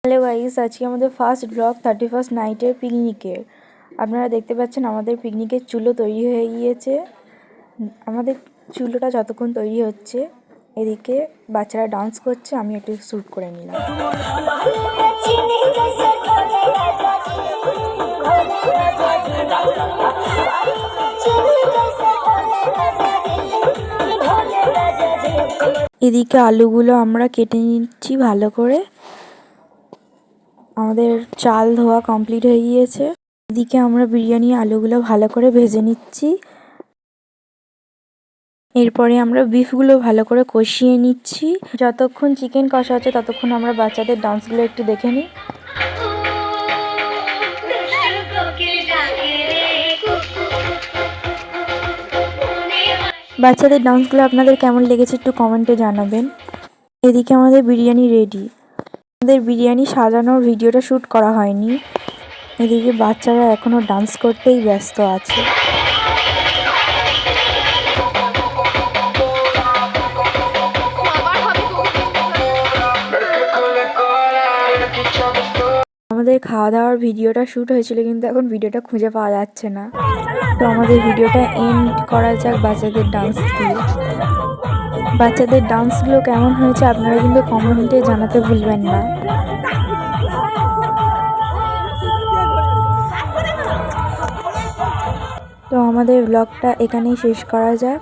Hello guys, আজকে আমাদের first blog 31st নাইটের পিকনিকের। আপনারা দেখতে পাচ্ছেন আমাদের পিকনিকের চুলো তৈরি হয়ে গিয়েছে। আমাদের চুলোটা যতক্ষণ তৈরি হচ্ছে এদিকে বাচ্চারা ডান্স করছে, আমি একটু শ্যুট করে নিলাম। এদিকে আলুগুলো আমরা কেটে নিচ্ছি ভালো করে। আমাদের চাল ধোয়া কমপ্লিট হয়ে গিয়েছে। এদিকে আমরা বিরিয়ানি আলুগুলো ভালো করে ভেজে নিচ্ছি। এরপরে আমরা বিফগুলো ভালো করে কষিয়ে নিচ্ছি। যতক্ষণ চিকেন কষা হচ্ছে ততক্ষণ আমরা বাচ্চাদের ডান্সগুলো একটু দেখে নিই। বাচ্চাদের ডান্সগুলো আপনাদের কেমন লেগেছে একটু কমেন্টে জানাবেন। এদিকে আমাদের বিরিয়ানি রেডি। আমাদের বিরিয়ানি সাজানোর ভিডিওটা শ্যুট করা হয়নি। এদিকে বাচ্চারা এখনও ডান্স করতেই ব্যস্ত আছে। আমাদের খাওয়া দাওয়ার ভিডিওটা শ্যুট হয়েছিল, কিন্তু এখন ভিডিওটা খুঁজে পাওয়া যাচ্ছে না। তো আমাদের ভিডিওটা এন্ড করা যাক বাচ্চাদের ডান্স দিয়ে। বাচ্চাদের ডান্সগুলো কেমন হয়েছে আপনারা কিন্তু কমেন্টে জানাতে ভুলবেন না। তো আমাদের ব্লগটা এখানেই শেষ করা যাক।